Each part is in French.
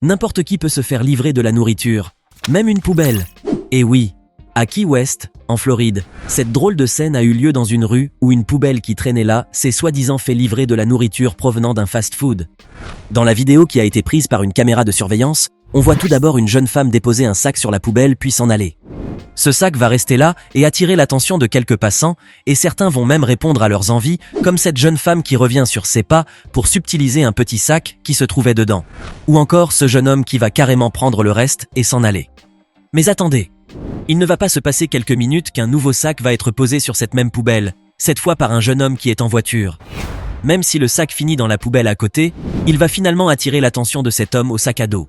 N'importe qui peut se faire livrer de la nourriture, même une poubelle. Et oui, à Key West, en Floride, cette drôle de scène a eu lieu dans une rue où une poubelle qui traînait là s'est soi-disant fait livrer de la nourriture provenant d'un fast-food. Dans la vidéo qui a été prise par une caméra de surveillance, on voit tout d'abord une jeune femme déposer un sac sur la poubelle puis s'en aller. Ce sac va rester là et attirer l'attention de quelques passants, et certains vont même répondre à leurs envies, comme cette jeune femme qui revient sur ses pas pour subtiliser un petit sac qui se trouvait dedans. Ou encore ce jeune homme qui va carrément prendre le reste et s'en aller. Mais attendez, il ne va pas se passer quelques minutes qu'un nouveau sac va être posé sur cette même poubelle, cette fois par un jeune homme qui est en voiture. Même si le sac finit dans la poubelle à côté, il va finalement attirer l'attention de cet homme au sac à dos.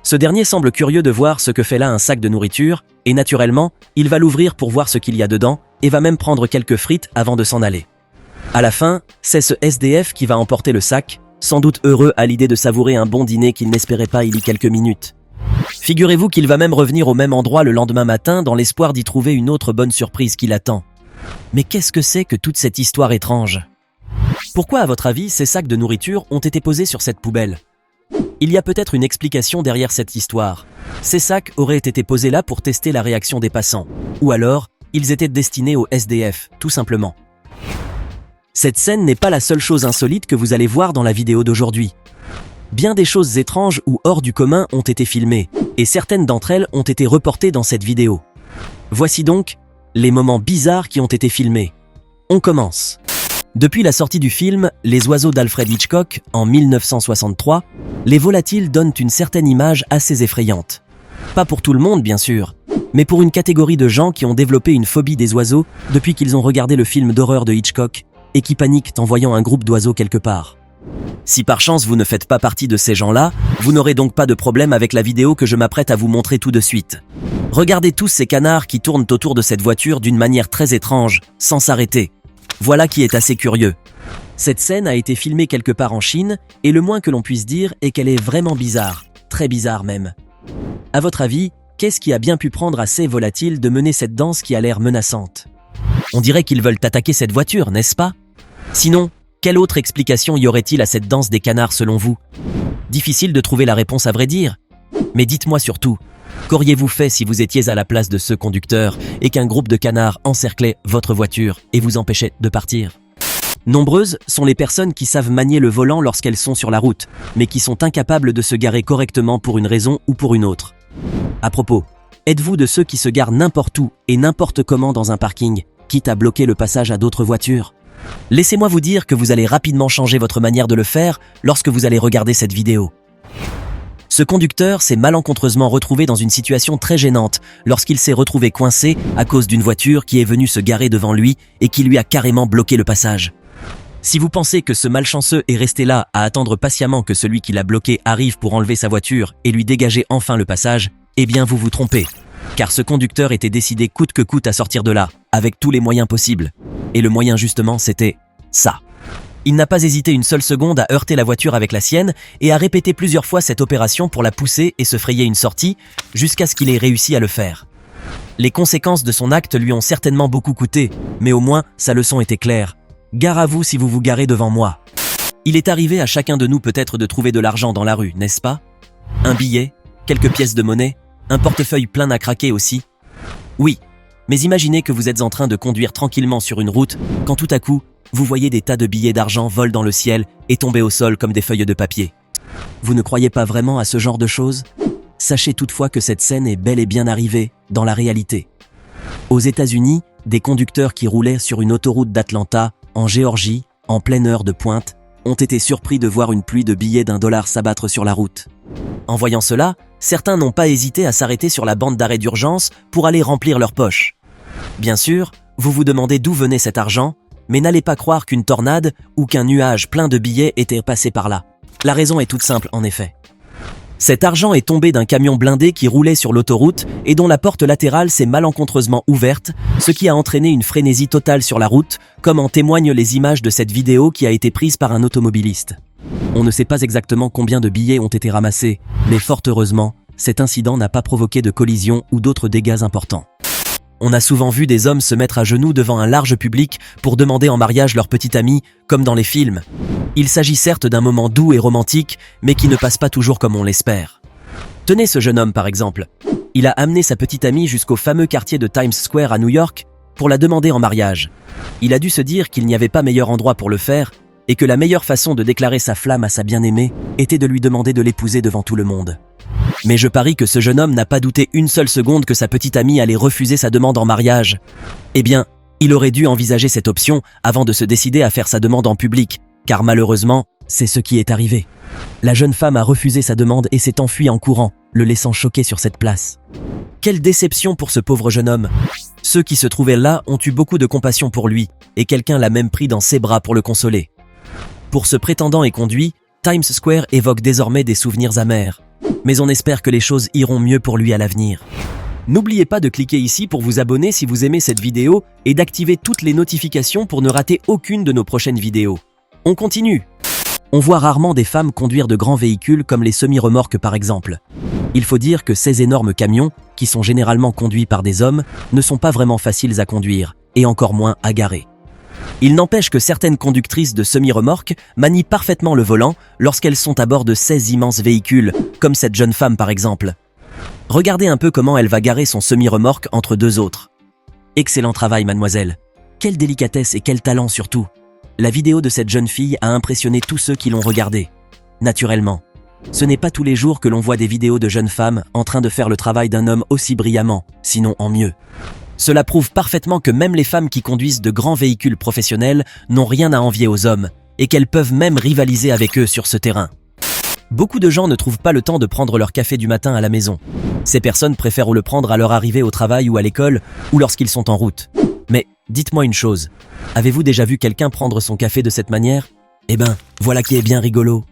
Ce dernier semble curieux de voir ce que fait là un sac de nourriture, et naturellement, il va l'ouvrir pour voir ce qu'il y a dedans, et va même prendre quelques frites avant de s'en aller. À la fin, c'est ce SDF qui va emporter le sac, sans doute heureux à l'idée de savourer un bon dîner qu'il n'espérait pas il y a quelques minutes. Figurez-vous qu'il va même revenir au même endroit le lendemain matin dans l'espoir d'y trouver une autre bonne surprise qui l'attend. Mais qu'est-ce que c'est que toute cette histoire étrange ? Pourquoi, à votre avis, ces sacs de nourriture ont été posés sur cette poubelle ? Il y a peut-être une explication derrière cette histoire. Ces sacs auraient été posés là pour tester la réaction des passants. Ou alors, ils étaient destinés aux SDF, tout simplement. Cette scène n'est pas la seule chose insolite que vous allez voir dans la vidéo d'aujourd'hui. Bien des choses étranges ou hors du commun ont été filmées, et certaines d'entre elles ont été reportées dans cette vidéo. Voici donc les moments bizarres qui ont été filmés. On commence. Depuis la sortie du film Les oiseaux d'Alfred Hitchcock en 1963, les volatiles donnent une certaine image assez effrayante. Pas pour tout le monde bien sûr, mais pour une catégorie de gens qui ont développé une phobie des oiseaux depuis qu'ils ont regardé le film d'horreur de Hitchcock et qui paniquent en voyant un groupe d'oiseaux quelque part. Si par chance vous ne faites pas partie de ces gens-là, vous n'aurez donc pas de problème avec la vidéo que je m'apprête à vous montrer tout de suite. Regardez tous ces canards qui tournent autour de cette voiture d'une manière très étrange, sans s'arrêter. Voilà qui est assez curieux. Cette scène a été filmée quelque part en Chine, et le moins que l'on puisse dire est qu'elle est vraiment bizarre, très bizarre même. À votre avis, qu'est-ce qui a bien pu prendre à ces volatiles de mener cette danse qui a l'air menaçante ? On dirait qu'ils veulent attaquer cette voiture, n'est-ce pas ? Sinon, quelle autre explication y aurait-il à cette danse des canards selon vous ? Difficile de trouver la réponse à vrai dire. Mais dites-moi surtout, qu'auriez-vous fait si vous étiez à la place de ce conducteur et qu'un groupe de canards encerclait votre voiture et vous empêchait de partir ? Nombreuses sont les personnes qui savent manier le volant lorsqu'elles sont sur la route, mais qui sont incapables de se garer correctement pour une raison ou pour une autre. À propos, êtes-vous de ceux qui se garent n'importe où et n'importe comment dans un parking, quitte à bloquer le passage à d'autres voitures ? Laissez-moi vous dire que vous allez rapidement changer votre manière de le faire lorsque vous allez regarder cette vidéo. Ce conducteur s'est malencontreusement retrouvé dans une situation très gênante lorsqu'il s'est retrouvé coincé à cause d'une voiture qui est venue se garer devant lui et qui lui a carrément bloqué le passage. Si vous pensez que ce malchanceux est resté là à attendre patiemment que celui qui l'a bloqué arrive pour enlever sa voiture et lui dégager enfin le passage, eh bien vous vous trompez. Car ce conducteur était décidé coûte que coûte à sortir de là, avec tous les moyens possibles. Et le moyen justement, c'était ça. Il n'a pas hésité une seule seconde à heurter la voiture avec la sienne et à répéter plusieurs fois cette opération pour la pousser et se frayer une sortie, jusqu'à ce qu'il ait réussi à le faire. Les conséquences de son acte lui ont certainement beaucoup coûté, mais au moins sa leçon était claire. Gare à vous si vous vous garez devant moi. Il est arrivé à chacun de nous peut-être de trouver de l'argent dans la rue, n'est-ce pas ? Un billet, quelques pièces de monnaie, un portefeuille plein à craquer aussi. Oui, mais imaginez que vous êtes en train de conduire tranquillement sur une route, quand tout à coup, vous voyez des tas de billets d'argent voler dans le ciel et tomber au sol comme des feuilles de papier. Vous ne croyez pas vraiment à ce genre de choses ? Sachez toutefois que cette scène est bel et bien arrivée dans la réalité. Aux États-Unis, des conducteurs qui roulaient sur une autoroute d'Atlanta, en Géorgie, en pleine heure de pointe, ont été surpris de voir une pluie de billets d'$1 s'abattre sur la route. En voyant cela, certains n'ont pas hésité à s'arrêter sur la bande d'arrêt d'urgence pour aller remplir leurs poches. Bien sûr, vous vous demandez d'où venait cet argent, mais n'allez pas croire qu'une tornade ou qu'un nuage plein de billets était passé par là. La raison est toute simple en effet. Cet argent est tombé d'un camion blindé qui roulait sur l'autoroute et dont la porte latérale s'est malencontreusement ouverte, ce qui a entraîné une frénésie totale sur la route, comme en témoignent les images de cette vidéo qui a été prise par un automobiliste. On ne sait pas exactement combien de billets ont été ramassés, mais fort heureusement, cet incident n'a pas provoqué de collision ou d'autres dégâts importants. On a souvent vu des hommes se mettre à genoux devant un large public pour demander en mariage leur petite amie, comme dans les films. Il s'agit certes d'un moment doux et romantique, mais qui ne passe pas toujours comme on l'espère. Tenez ce jeune homme par exemple. Il a amené sa petite amie jusqu'au fameux quartier de Times Square à New York pour la demander en mariage. Il a dû se dire qu'il n'y avait pas meilleur endroit pour le faire et que la meilleure façon de déclarer sa flamme à sa bien-aimée était de lui demander de l'épouser devant tout le monde. Mais je parie que ce jeune homme n'a pas douté une seule seconde que sa petite amie allait refuser sa demande en mariage. Eh bien, il aurait dû envisager cette option avant de se décider à faire sa demande en public, car malheureusement, c'est ce qui est arrivé. La jeune femme a refusé sa demande et s'est enfuie en courant, le laissant choqué sur cette place. Quelle déception pour ce pauvre jeune homme. Ceux qui se trouvaient là ont eu beaucoup de compassion pour lui, et quelqu'un l'a même pris dans ses bras pour le consoler. Pour ce prétendant et conduit, Times Square évoque désormais des souvenirs amers. Mais on espère que les choses iront mieux pour lui à l'avenir. N'oubliez pas de cliquer ici pour vous abonner si vous aimez cette vidéo et d'activer toutes les notifications pour ne rater aucune de nos prochaines vidéos. On continue. On voit rarement des femmes conduire de grands véhicules comme les semi-remorques par exemple. Il faut dire que ces énormes camions, qui sont généralement conduits par des hommes, ne sont pas vraiment faciles à conduire, et encore moins à garer. Il n'empêche que certaines conductrices de semi-remorques manient parfaitement le volant lorsqu'elles sont à bord de ces immenses véhicules, comme cette jeune femme par exemple. Regardez un peu comment elle va garer son semi-remorque entre deux autres. Excellent travail, mademoiselle. Quelle délicatesse et quel talent surtout. La vidéo de cette jeune fille a impressionné tous ceux qui l'ont regardée. Naturellement, ce n'est pas tous les jours que l'on voit des vidéos de jeunes femmes en train de faire le travail d'un homme aussi brillamment, sinon en mieux. Cela prouve parfaitement que même les femmes qui conduisent de grands véhicules professionnels n'ont rien à envier aux hommes, et qu'elles peuvent même rivaliser avec eux sur ce terrain. Beaucoup de gens ne trouvent pas le temps de prendre leur café du matin à la maison. Ces personnes préfèrent le prendre à leur arrivée au travail ou à l'école, ou lorsqu'ils sont en route. Mais, dites-moi une chose, avez-vous déjà vu quelqu'un prendre son café de cette manière? Eh ben, voilà qui est bien rigolo.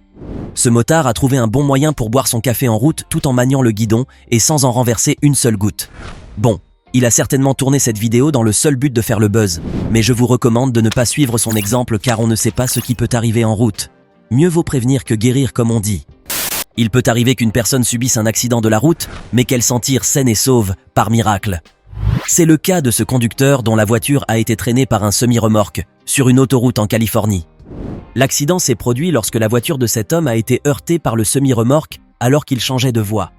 Ce motard a trouvé un bon moyen pour boire son café en route tout en maniant le guidon et sans en renverser une seule goutte. Bon, il a certainement tourné cette vidéo dans le seul but de faire le buzz, mais je vous recommande de ne pas suivre son exemple car on ne sait pas ce qui peut arriver en route. Mieux vaut prévenir que guérir comme on dit. Il peut arriver qu'une personne subisse un accident de la route, mais qu'elle s'en tire saine et sauve, par miracle. C'est le cas de ce conducteur dont la voiture a été traînée par un semi-remorque, sur une autoroute en Californie. L'accident s'est produit lorsque la voiture de cet homme a été heurtée par le semi-remorque alors qu'il changeait de voie.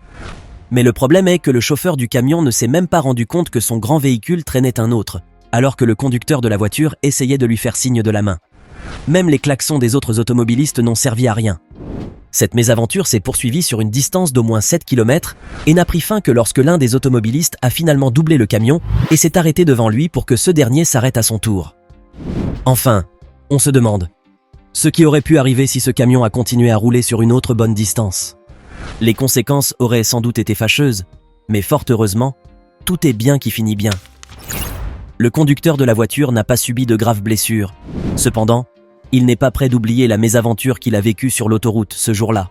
Mais le problème est que le chauffeur du camion ne s'est même pas rendu compte que son grand véhicule traînait un autre, alors que le conducteur de la voiture essayait de lui faire signe de la main. Même les klaxons des autres automobilistes n'ont servi à rien. Cette mésaventure s'est poursuivie sur une distance d'au moins 7 km et n'a pris fin que lorsque l'un des automobilistes a finalement doublé le camion et s'est arrêté devant lui pour que ce dernier s'arrête à son tour. Enfin, on se demande ce qui aurait pu arriver si ce camion a continué à rouler sur une autre bonne distance. Les conséquences auraient sans doute été fâcheuses, mais fort heureusement, tout est bien qui finit bien. Le conducteur de la voiture n'a pas subi de graves blessures. Cependant, il n'est pas prêt d'oublier la mésaventure qu'il a vécue sur l'autoroute ce jour-là.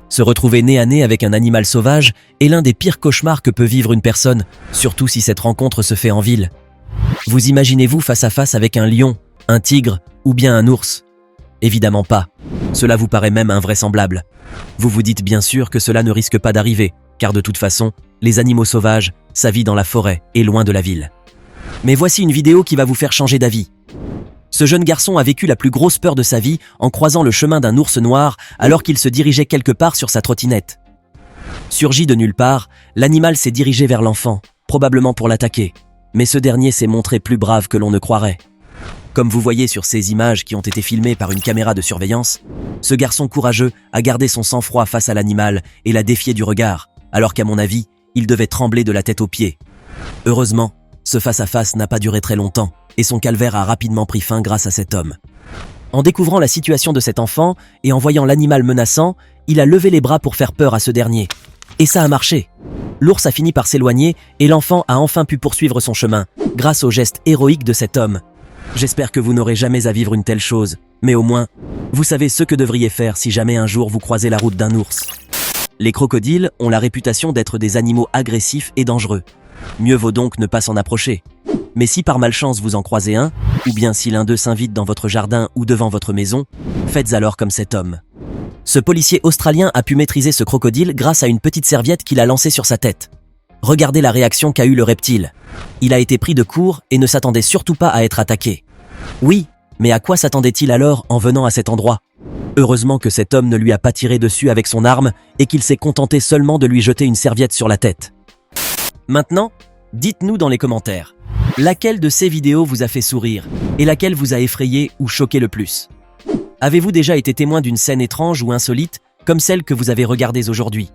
Se retrouver nez à nez avec un animal sauvage est l'un des pires cauchemars que peut vivre une personne, surtout si cette rencontre se fait en ville. Vous imaginez-vous face à face avec un lion, un tigre ou bien un ours? Évidemment pas. Cela vous paraît même invraisemblable. Vous vous dites bien sûr que cela ne risque pas d'arriver, car de toute façon, les animaux sauvages, ça vit dans la forêt et loin de la ville. Mais voici une vidéo qui va vous faire changer d'avis. Ce jeune garçon a vécu la plus grosse peur de sa vie en croisant le chemin d'un ours noir alors qu'il se dirigeait quelque part sur sa trottinette. Surgi de nulle part, l'animal s'est dirigé vers l'enfant, probablement pour l'attaquer. Mais ce dernier s'est montré plus brave que l'on ne croirait. Comme vous voyez sur ces images qui ont été filmées par une caméra de surveillance, ce garçon courageux a gardé son sang-froid face à l'animal et l'a défié du regard, alors qu'à mon avis, il devait trembler de la tête aux pieds. Heureusement, ce face-à-face n'a pas duré très longtemps, et son calvaire a rapidement pris fin grâce à cet homme. En découvrant la situation de cet enfant et en voyant l'animal menaçant, il a levé les bras pour faire peur à ce dernier. Et ça a marché. L'ours a fini par s'éloigner et l'enfant a enfin pu poursuivre son chemin, grâce au geste héroïque de cet homme. J'espère que vous n'aurez jamais à vivre une telle chose, mais au moins, vous savez ce que devriez faire si jamais un jour vous croisez la route d'un ours. Les crocodiles ont la réputation d'être des animaux agressifs et dangereux. Mieux vaut donc ne pas s'en approcher. Mais si par malchance vous en croisez un, ou bien si l'un d'eux s'invite dans votre jardin ou devant votre maison, faites alors comme cet homme. Ce policier australien a pu maîtriser ce crocodile grâce à une petite serviette qu'il a lancée sur sa tête. Regardez la réaction qu'a eue le reptile. Il a été pris de court et ne s'attendait surtout pas à être attaqué. Oui, mais à quoi s'attendait-il alors en venant à cet endroit? Heureusement que cet homme ne lui a pas tiré dessus avec son arme et qu'il s'est contenté seulement de lui jeter une serviette sur la tête. Maintenant, dites-nous dans les commentaires, laquelle de ces vidéos vous a fait sourire et laquelle vous a effrayé ou choqué le plus? Avez-vous déjà été témoin d'une scène étrange ou insolite comme celle que vous avez regardée aujourd'hui?